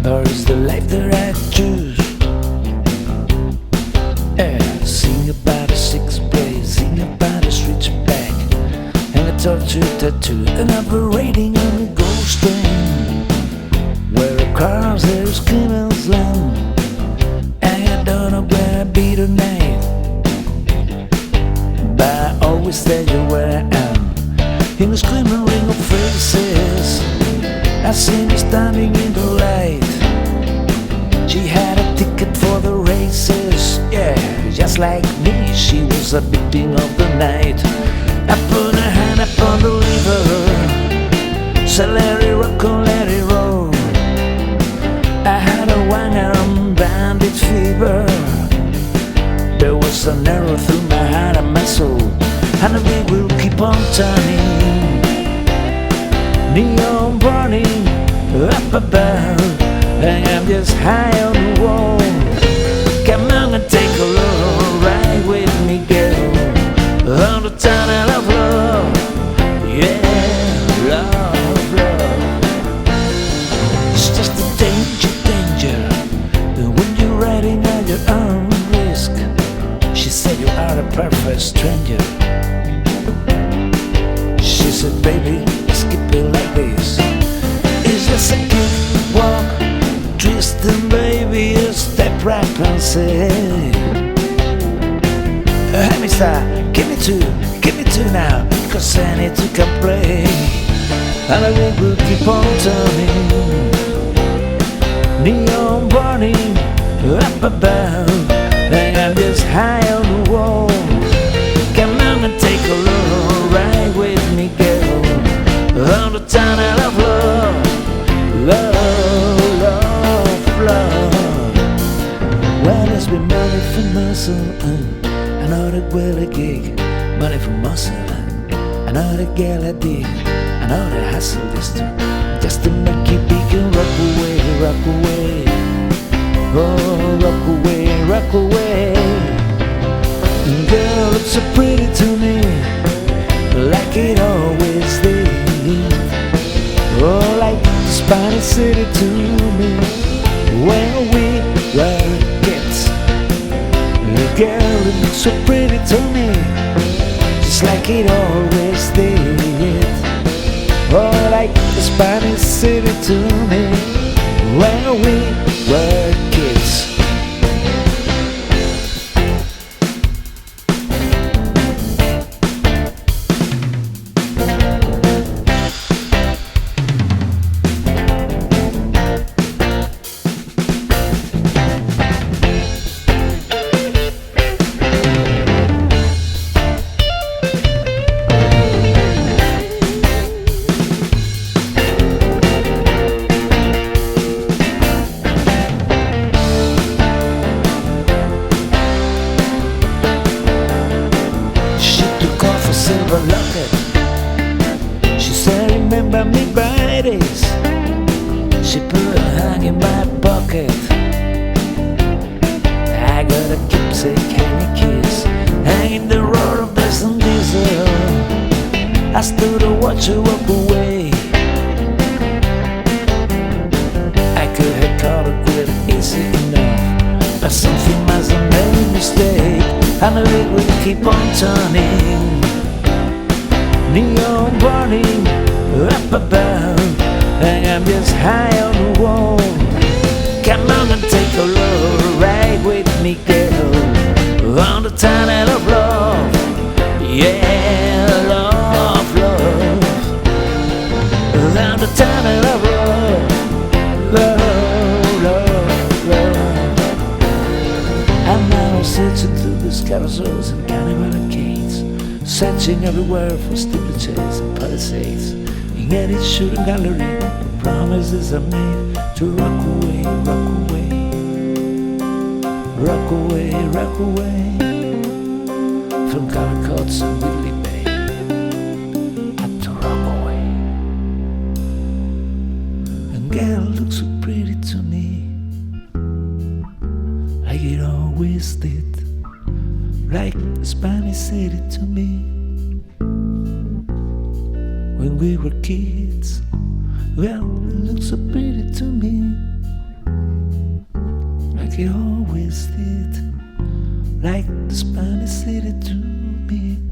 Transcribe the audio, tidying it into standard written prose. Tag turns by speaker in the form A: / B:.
A: or is the life that I choose? Sing about a six place, sing about a switchback, and a torture tattoo, and operating on a ghost train, where a cars there screaming slam. I don't know where I'll be tonight, but I always tell you where I am. In a screaming ring of faces, I see me standing in the light. She had a ticket for the races, yeah, just like me, she was a victim of the night. I put a hand upon the lever, said let it rock, let it roll. I had a one-arm bandit fever. There was an arrow through my heart and my soul, and the beat will keep on turning. Neon burning up above, and I'm just high on the wall. Come on and take a little ride with me, girl, on the tunnel of love. Yeah, love, love. It's just a danger, when you're riding at your own risk. She said you are a perfect stranger. She said, baby, skip it like this. It's just a good walk, twisting, baby, a step right and say, hey mister, give me two now, cause I need to come play. And the ring will keep on turning, neon burning up above, and I'm just high on the wall. Come on and take a little ride with me, girl, on the tunnel of love. Love, love, love. Well, there's been money for muscle, I know the girl a gig. Money for muscle, I know the girl I dig. I know the hustle is too, just to make you big and rock away, rock away. Oh, rock away, rock away. Girl, looks so pretty to me, like it always did. Oh, like the Spanish city to me, when we were kids. Girl, it looks so pretty to me, just like it always did. Oh, like the Spanish city to me, when we were kids. Silver locket, she said remember me by this. She put her hand in my pocket. I got a keepsake and a kiss, hanging the roar of Destin Diesel. I stood to watch her walk away. I could have caught her quit easy enough, but something must have made a mistake, and the rig will keep on turning. Neon burning up above, and I'm just high on the wall. Come on and take a little ride with me, girl, on the tunnel of love. Yeah, love, love, on the tunnel of love. Love, love, love. I'm now searching through the carousels and carnival arcades, searching everywhere for steeplechase and palisades. In any shooting gallery, promises are made to rock away, rock away, rock away, rock away, from Calicots and Whitley Bay, up to Rockaway. And girl looks so pretty to me, like it always did, like the Spanish city to me. When we were kids, well, it looked so pretty to me, like you always did, like the Spanish city to me.